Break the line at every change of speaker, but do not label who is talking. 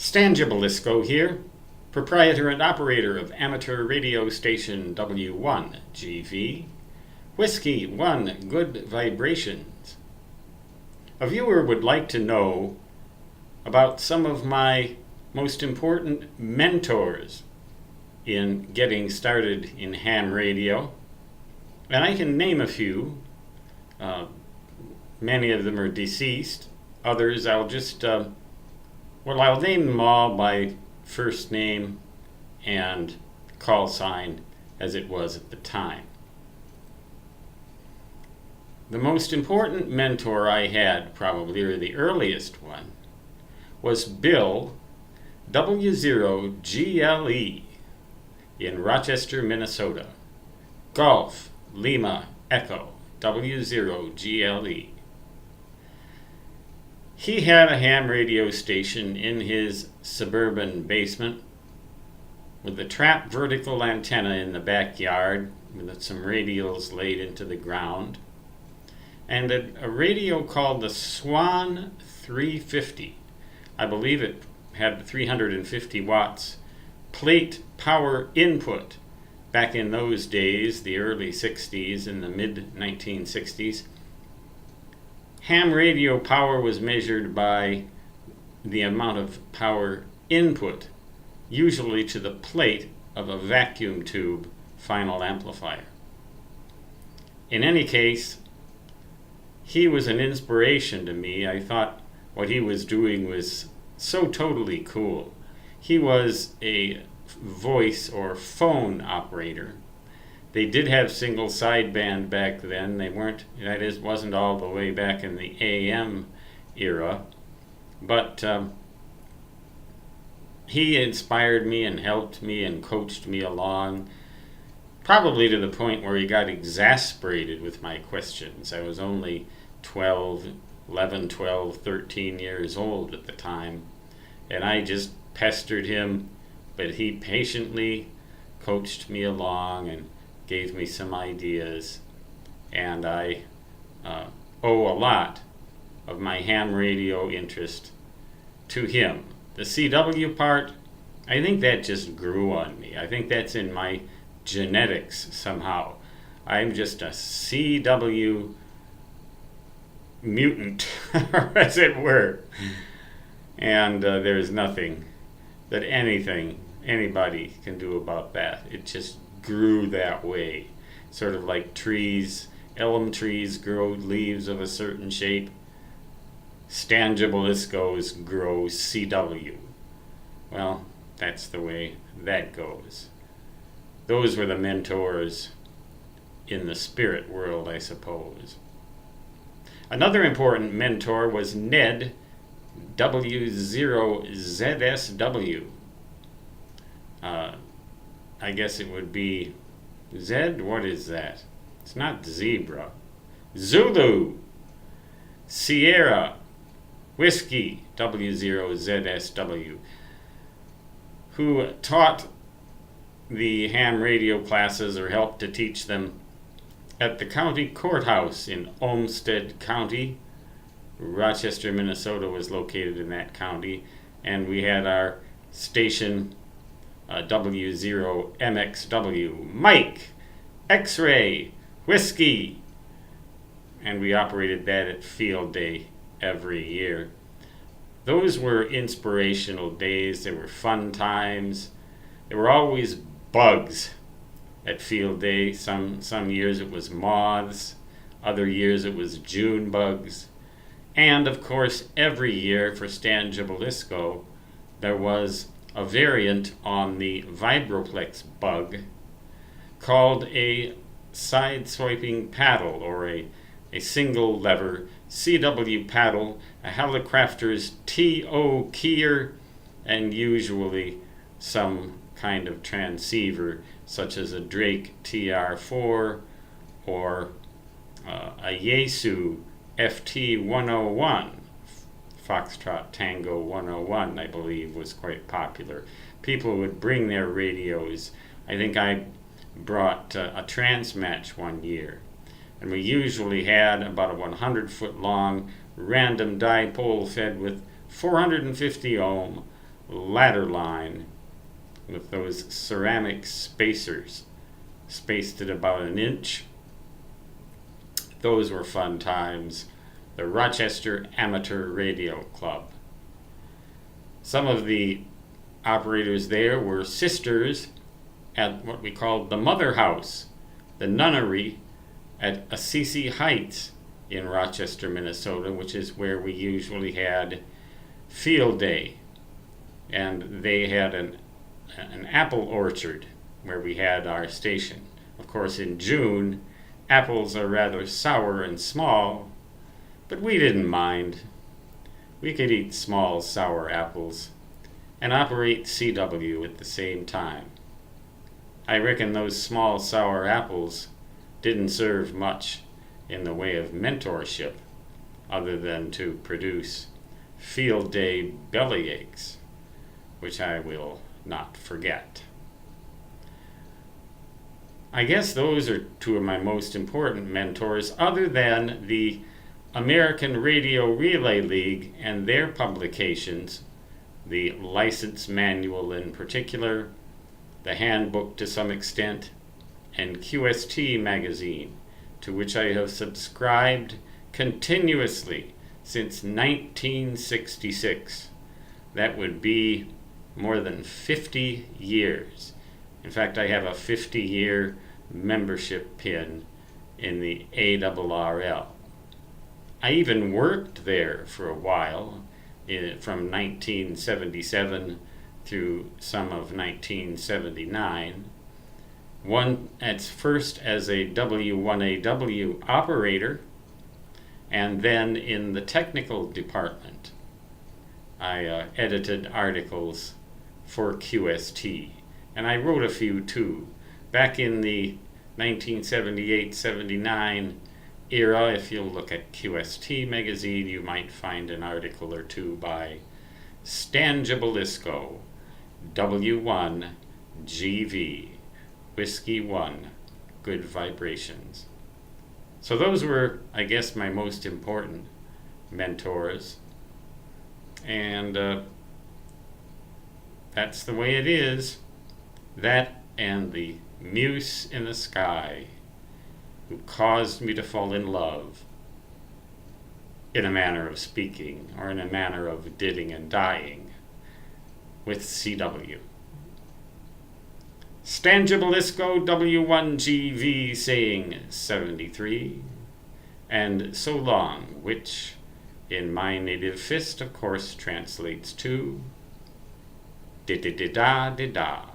Stan Gibilisco here, proprietor and operator of amateur radio station W1GV, Whiskey 1 Good Vibrations. A viewer would like to know about some of my most important mentors in getting started in ham radio, and I can name a few. Many of them are deceased. Others I'll just I'll name them all by first name and call sign as it was at the time. The most important mentor I had, probably, or the earliest one, was Bill W0GLE in Rochester, Minnesota. Golf Lima Echo W0GLE. He had a ham radio station in his suburban basement with a trap vertical antenna in the backyard with some radials laid into the ground, and a radio called the Swan 350. I believe it had 350 watts plate power input back in those days, the early 60s and the mid 1960s. Ham radio power was measured by the amount of power input, usually to the plate of a vacuum tube final amplifier. In any case, he was an inspiration to me. I thought what he was doing was so totally cool. He was a voice or phone operator. They did have single sideband back then. They weren't, that is, wasn't all the way back in the AM era. But he inspired me and helped me and coached me along, probably to the point where he got exasperated with my questions. I was only 11, 12, 13 years old at the time, and I just pestered him, but he patiently coached me along and gave me some ideas, and I owe a lot of my ham radio interest to him. The CW part, I think that just grew on me. I think that's in my genetics somehow. I'm just a CW mutant, as it were, and there's nothing that anybody can do about that. It just grew that way, sort of like trees. Elm trees grow leaves of a certain shape. Stan Gibilisco's grow CW. Well, that's the way that goes. Those were the mentors in the spirit world, I suppose. Another important mentor was Ned W0ZSW. I guess it would be Zed? What is that? It's not zebra. Zulu, Sierra, Whiskey, W0ZSW, who taught the ham radio classes or helped to teach them at the county courthouse in Olmsted County. Rochester, Minnesota was located in that county, and we had our station W0MXW, Mike, X-Ray, Whiskey, and we operated that at field day every year. Those were inspirational days. They were fun times. There were always bugs at field day. Some years it was moths, other years it was June bugs, and of course every year for Stan Gibilisco there was a variant on the vibroplex bug called a side-swiping paddle, or a single lever CW paddle, a Hallicrafter's TO keyer, and usually some kind of transceiver such as a Drake TR4 or a Yaesu FT101. Foxtrot Tango 101, I believe, was quite popular. People would bring their radios. I think I brought a trance match one year, and we usually had about a 100-foot long random dipole fed with 450 ohm ladder line with those ceramic spacers spaced at about an inch. Those were fun times. The Rochester Amateur Radio Club. Some of the operators there were sisters at what we called the Mother House, the nunnery at Assisi Heights in Rochester, Minnesota, which is where we usually had field day. And they had an apple orchard where we had our station. Of course, in June, apples are rather sour and small, but we didn't mind. We could eat small, sour apples and operate CW at the same time. I reckon those small, sour apples didn't serve much in the way of mentorship other than to produce field day bellyaches, which I will not forget. I guess those are two of my most important mentors, other than the American Radio Relay League and their publications, the license manual in particular, the handbook to some extent, and QST magazine, to which I have subscribed continuously since 1966. That would be more than 50 years. In fact, I have a 50-year membership pin in the ARRL. I even worked there for a while, from 1977 through some of 1979. One at first as a W1AW operator, and then in the technical department. I edited articles for QST, and I wrote a few too. Back in the 1978-79 era, if you'll look at QST magazine, you might find an article or two by Stan Jabalisco, W1GV, Whiskey 1, Good Vibrations. So those were, I guess, my most important mentors. And that's the way it is. That and the muse in the sky who caused me to fall in love, in a manner of speaking, or in a manner of diding and dying, with CW. Stan Jabalisco, W1GV, saying 73, and so long, which in my native fist, of course, translates to di-di-di-da-di-da.